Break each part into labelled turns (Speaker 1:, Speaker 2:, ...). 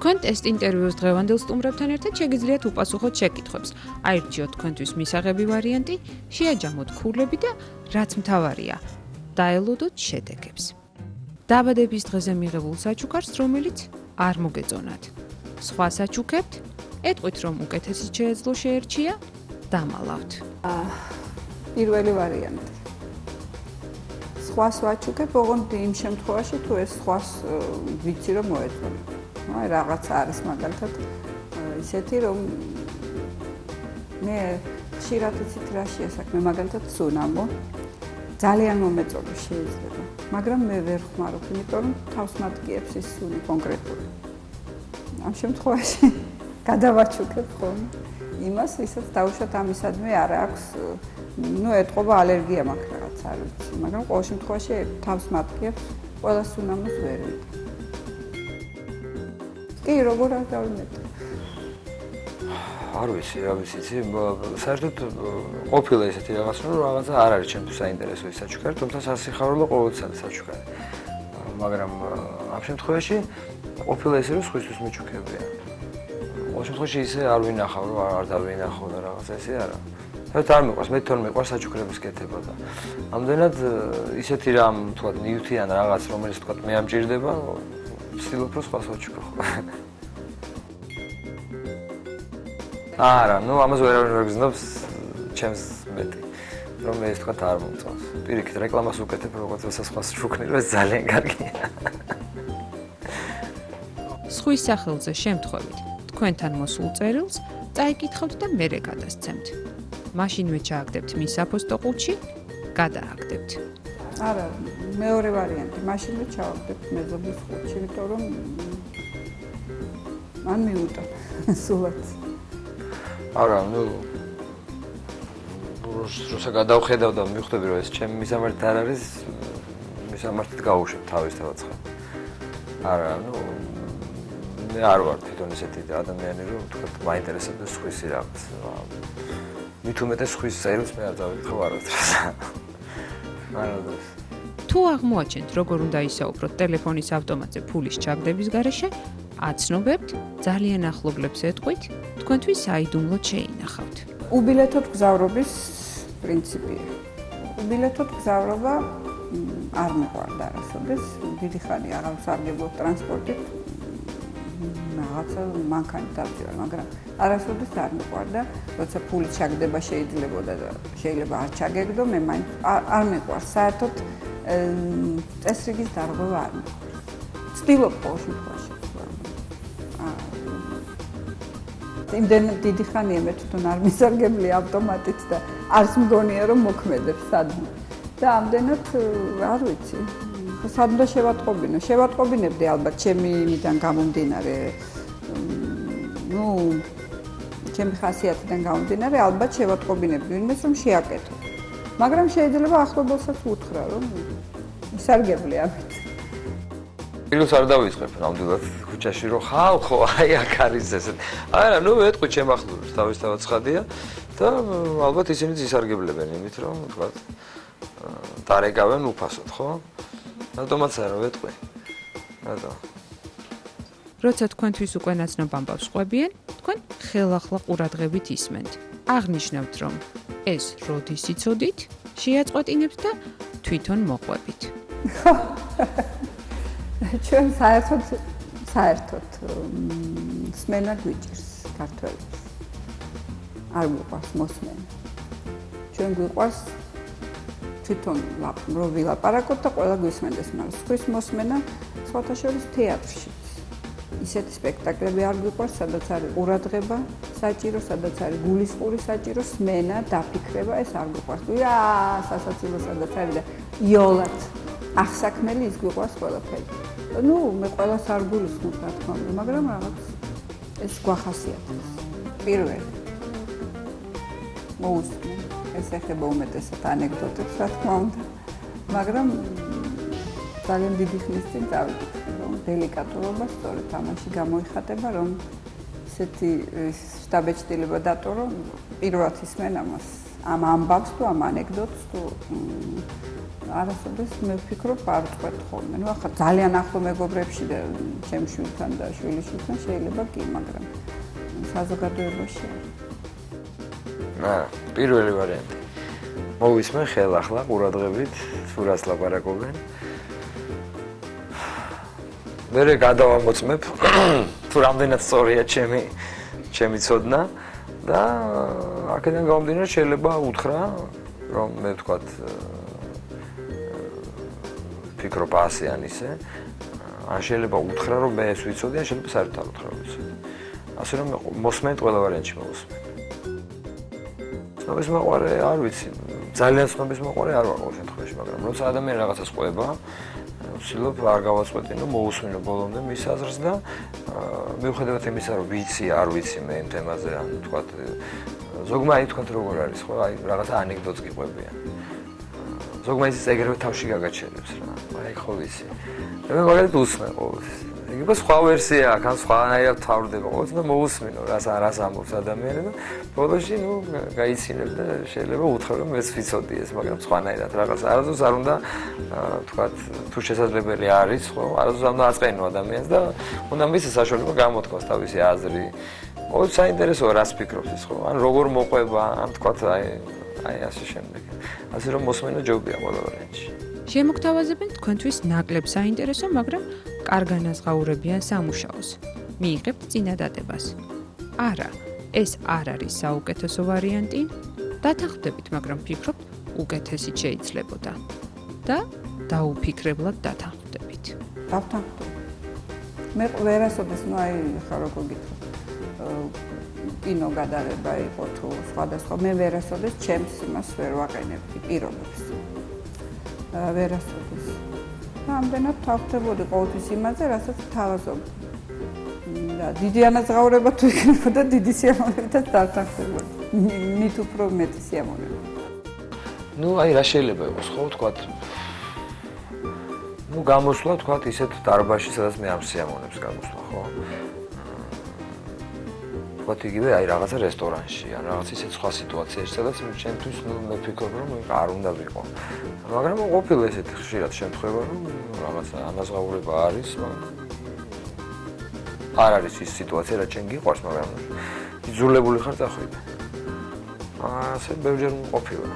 Speaker 1: თქვენ ტესტ ინტერვიუს დღევანდელ სტუმრებთან ერთად შეგიძლიათ უპასუხოთ შეკითხვებს. აირჩიოთ თქვენთვის მისაღები ვარიანტი, შეაჯამოთ ქულები და რაც მთავარია, დაელოდოთ შედეგებს. დაბადების დღეზე მიღებულ საჩუქარს, რომელიც არ მოგეწონათ. სხვა საჩუქებთ, ეტყვით რომ უკეთესი შეეძლო შეერჩია, დამალავთ.
Speaker 2: პირველი ვარიანტი. სხვას ვაჩუქებ, ოღონდ იმ შემთხვევაში თუ ეს სხვას ვიცი რომ მოეწონა. აი რაღაცა არის მაგალითად ისეთი რომ მე ხშირად იცით რა შეასაქმე მაგალითად სუნამო ძალიან მომეწონა შეიძლება, მაგრამ მე ვერ ხმარობ, იმიტომ რომ თავს მატკიებს ის სუნი კონკრეტული. ამ შემთხვევაში გადავაჩუქებ ხოლმე იმას, ვისაც დაუშვათ ამისადმე არ აქვს, ეტყობა ალერგია მაქვს რაღაც არ ვიცი, მაგრამ ყოველ შემთხვევაში თავს მატკიებს ყველა სუნამოს ვერ ვიტყვი. კი, როგორ არ დავიმეტე?
Speaker 3: არ ვიცი, რა ვიცი, საერთოდ ყოფილა ესეთი რაღაც, რომ რაღაცა არ არის ჩემთვის საინტერესო ის საჩუქარი, თუმცა სასიხარულო ყოველთვის არის საჩუქარი. მაგრამ ამ შემთხვევაში ყოფილა ესე, რომ სხვისთვის მიჩუქებია. ყოველ შემთხვევაში ისე არ ვინახავ, რომ არ დავინახავ და რაღაცა ესე არა. საერთოდ არ მიყვარს, მე თვითონ მიყვარს საჩუქრების კეთება და ამდენად ისეთი რამ, თქვათ, ნიუთიან რაღაც, რომელიც თქვათ მე ამჭირდება, ვცდილობ რომ სხვას ვაჩუქო. არა, ამას ვერავინ ვერ გზნობს ჩემს მეტი, რომ ეს თქვათ არ მომწონს. პირიქით რეკლამას უკეთებ, როგორც სხვას შუქნი, რომ ეს ძალიან კარგია.
Speaker 1: სხვის სახელზე შემთხვევით, თქვენთან მოსულ წერილს წაიკითხავთ და მერე გადასცემთ. მაშინვე ჩააგდებთ მის საფოსტო ყუთში, გადააგდებთ.
Speaker 2: არა, მეორე ვარიანტი, მაშინვე ჩააგდებთ მეზობლის ყუთში, იმიტომ რომ მან მიუტა სულაც.
Speaker 3: არა, როცა გადავხედავ და მივხვდები, რომ ეს ჩემი მისამართი არ არის, მისამართით გავუშვებ თავის დავაცხადებ. არა, მე არ ვარ თვითონ ესეთი ადამიანი, რომ თქვათ მაინტერესებდეს სხვისი რაღაც. მით უმეტეს სხვის წერილს მე არ დავიკითხავ არასდროს. არასდროს.
Speaker 1: თუ აღმოაჩენთ, როგორ უნდა ისაუბროთ ტელეფონის ავტომატზე ფულის ჩაგდების გარეშე, აცნობებთ, ძალიან ახლობლებს ეტყვით, თქვენთვის საიდუმლოდ შეინახავთ.
Speaker 2: უბილეთოდ გზავრობის პრინციპია. უბილეთოდ გზავრობა არ მეყვარდა არასოდეს, დიდი ხანი აღარ ვსარგებლობ ტრანსპორტით. რაღაცა მანქანით დავდივარ, მაგრამ არასოდეს არ მეყვარდა, როცა ფული ჩაგდება შეიძლებოდა და შეიძლება არ ჩაგეგდო, მე მაინც არ მეყვარს საერთოდ წესრიგის დარღვევა არ მეყვარს. ვცდილობ ყოველ შემთხვევაში. იმდენად დიდი ხანია მე თვითონ არ მისარგებლია ავტომატით და არც მგონია რომ მოქმედებს სადმე. და ამდენად არ ვიცი. სად უნდა შევატყობინო? შევატყობინებდი ალბათ ჩემი იმიდან გამომდინარე. ჩემი ხასიათიდან გამომდინარე ალბათ შევატყობინებდი ვინმეს რომ შეაკეთო. მაგრამ შეიძლება ახლობელსაც უთხრა რომ ისარგებლე ამით.
Speaker 3: ფილმს არ დავიწყებ ნამდვილად ქუჩაში რომ ხალხო აი აქ არის ესე. არა, ეტყვი ჩემ ახლობლებს თავის დავაცხადია და ალბათ ისინიც ისარგებლებენ იმით რომ თქვა დარეკავენ უფასოდ, ხო? რატომაც არა ვეტყვი. რატო?
Speaker 1: როცა თქვენთვის უკვე ნაცნობ ამბავს ყვებიან, თქვენ ხელახლა ყურადღებით ისმენთ. აღნიშნავთ, რომ ეს როდის იცოდით, შეაწყვეტინებთ და თვითონ მოყვებით.
Speaker 2: ჩვენ საერთოდ სმენა გვიჭირს ქართველებს. არ გვიყვარს მოსმენა. ჩვენ გვიყვარს თვითონ რომ ვილაპარაკოთ და ყველა გვისმენდეს, მაგრამ სხვის მოსმენა სხვათა შორის თეატრში. ისეთი სპექტაკლები არ გვიყვარს, სადაც არის ყურადღება საჭირო, სადაც არის გულისყური საჭირო, სმენა, დაფიქრება, ეს არ გვიყვარს. სასაცილო სადაც არის და იოლად ახსაქმელი ის გვიყვარს ყველაფერი. მე ყველას არ გულისხმობ, რა თქმა უნდა, მაგრამ რაღაც ეს გვახასიათებს. პირველი მოუსმენ, ეს ეხება უმეტესად ანეკდოტებს, რა თქმა უნდა, მაგრამ ძალიან დიდი ხნის წინ დავიკითხე, რომ დელიკატურობა სწორედ ამაში გამოიხატება, რომ ისეთი შტაბეჭდილება დატო, რომ პირველად ისმენ ამას, ამ ამბავს თუ ამ ანეკდოტს თუ არასოდეს მე ვფიქრობ არ ვწყვეტ ხოლმე. ნუ ახლა ძალიან ახლო მეგობრებში და ჩემ შვილთან და შვილიშვილთან შეიძლება კი, მაგრამ საზოგადოებაში არ.
Speaker 3: პირველი ვარიანტი. მოვისმენ ხელახლა ყურადღებით, თუ რას ლაპარაკობენ. მერე გადავამოწმებ, თუ რამდენად სწორია ჩემი ცოდნა და აქედან გამომდინარე შეიძლება უთხრა, რომ მე ვთქვათ ფიქრობ ასე ან ისე. ან შეიძლება უთხრა, რომ მე ეს ვიცოდი, ან შეიძლება საერთოდ არ უთხრა ვიცოდი. ასე რომ მოსმენთ ყველა ვარიანტში მოვუსმენ. ცნობის მოყვარე არ ვიცი, ძალიან ცნობის მოყვარე არ ვარ ყოველ შემთხვევაში, მაგრამ როცა ადამიანი რაღაცას ყვება, ვცდილობ არ გავაწყვეტინო, მოусმინო ბოლომდე მის აზრს და მიუხედავად იმისა, რომ ვიცი, არ ვიცი მე იმ თემაზე, ან თქვათ ზოგმა აი თქვათ როგორ არის, ხო, აი რაღაცა ანეკდოტს გიყვებიან. ზოგმა ის ეგრევე თავში გაგაჩერებს რა. აი ხო ვიცი. მე მაგალითად უსმენ ყოველთვის. იგივე სხვა ვერსია აქვს, ან სხვანაირად თავდება ყოველთვის და მოусმინო რას ამბობს ადამიანი და ბოლოში ნუ გაიცინებ და შეიძლება უთხრა რომ ეს ვიცოდი ეს, მაგრამ სხვანაირად რაღაც არასდროს არ უნდა თქვათ თუ შესაძლებელი არის, ხო, არასდროს არ უნდა აწყენო ადამიანს და უნდა მისცეს საშუალება გამოთქვას თავისი აზრი. ყოველთვის საინტერესოა რას ფიქრობს ის, ხო, ან როგორ მოყვება, ან თქვათ აი ასე შემდეგ. ასე რომ მოსმენა ჯობია ყველა ვარიანტში.
Speaker 1: შემოგთავაზებენ თქვენთვის ნაკლებ საინტერესო, მაგრამ კარგანაზღაურებიან სამუშაოს. მიიღებთ წინადადებას. არა, ეს არ არის საუკეთესო ვარიანტი. დათანხმდებით, მაგრამ ფიქრობთ, უკეთესიც შეიძლებოდა. და დაუფიქრებლად დათანხმდებით.
Speaker 2: დავთანხმდები. მე ვერასოდეს, ნუ აი ხა როგორ გითხრა. კინო გადაღება იყო თუ სხვადასხვა, მე ვერასოდეს ჩემს იმას ვერ ვაყენებდი პირობებს. ვერასოდეს. რამდენად თავხდებოდი ყოველთვის იმაზე, რასაც თავაზობდი. და დიდი ანაზღაურება თუ იქნებოდა, დიდი სიამოვნებითაც დავთანხმდებოდი. მით უფრო მეტი სიამოვნება.
Speaker 3: ნუ აი რა შეიძლება იყოს, ხო, თქვათ ნუ გამოსვლა, თქვათ ისეთ დარბაზში, სადაც მე ამ სიამოვნებს გამოსვლა, ხო? თქვათ იგივე აი რაღაცა რესტორანში, ან რაღაც ისეთ სხვა სიტუაციაში, სადაც ჩემთვის ნუ მე ვფიქრობ, რომ არ უნდა ვიყო. მაგრამ ყოფილა ესეთი ხშირად შემთხვევა, რომ რაღაცა ანაზღაურება არის, არ არის ის სიტუაცია, რაც შენ გიყვარს, მაგრამ იძულებული ხარ წახვიდე. ასე ბევრჯერ ყოფილა.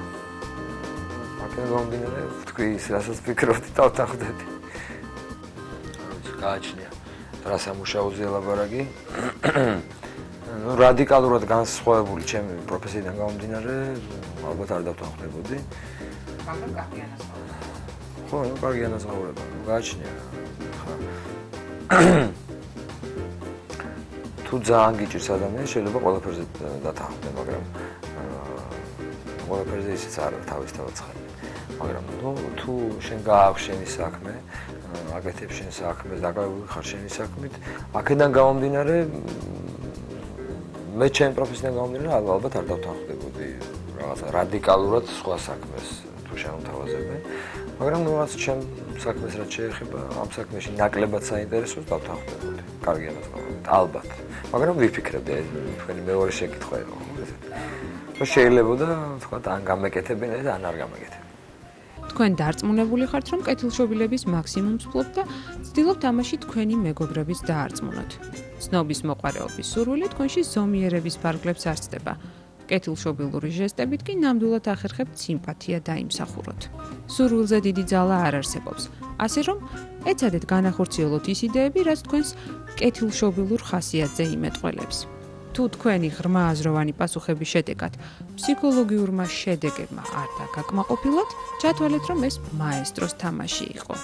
Speaker 3: აქედან გამომდინარე, თქვი ის, რასაც ფიქრობდი, დავთანხმდები. გააჩნია რა სამუშაოზე ლაპარაკი. ნუ რადიკალურად განსხვავებული ჩემი პროფესიიდან გამომდინარე, ალბათ არ დავთანხმდებოდი.
Speaker 1: მაგრამ კარგი ანაზღაურება.
Speaker 3: ხო, ნუ კარგი ანაზღაურება, გააჩნია. ხა. თუ ძალიან გიჭირს ადამიანს, შეიძლება ყველაფერზე დათანხმდე, მაგრამ ყველაფერზე ისიც არ თავისთავად ცხადია. მაგრამ თუ შენ გააქვს შენი საქმე, აკეთებ შენ საქმეს, დაკავებული ხარ შენი საქმით, აქედან გამომდინარე მე ჩემ პროფესიიდან გამომდინარე ალბათ არ დავთანხმდებოდი რაღაცა რადიკალურად სხვა საქმეს თუ შემოთავაზებენ, მაგრამ რაღაც ჩემ საქმეს რაც შეეხება, ამ საქმეში ნაკლებად საინტერესოს დავთანხმდებოდი. კარგი ანაზღაურებით, ალბათ. მაგრამ ვიფიქრებდი, თქვენი მეორე შეკითხვა იყო, ხო ესეთ. რომ შეიძლება და თქვათ ან გამეკეთებენ ეს, ან არ გამეკეთებენ.
Speaker 1: თქვენ დარწმუნებული ხართ, რომ კეთილშობილების მაქსიმუმს ფლობთ და ცდილობთ ამაში თქვენი მეგობრების დაარწმუნოთ. ცნობის მოყვარეობის სურვილი თქვენში ზომიერების ფარგლებს არ ცდება. კეთილშობილური ჟესტებით კი ნამდვილად ახერხებთ სიმპათია დაიმსახუროთ. სურვილზე დიდი ძალა არ არსებობს. ასე რომ, ეცადეთ განახორციელოთ ის იდეები, რაც თქვენს კეთილშობილურ ხასიათზე იმეტყველებს. თუ თქვენი ღრმა აზროვანი პასუხების შედეგად ფსიქოლოგიურმა შედეგებმა არ დაგაკმაყოფილოთ, ჩათვალეთ, რომ ეს მაესტროს თამაში იყო.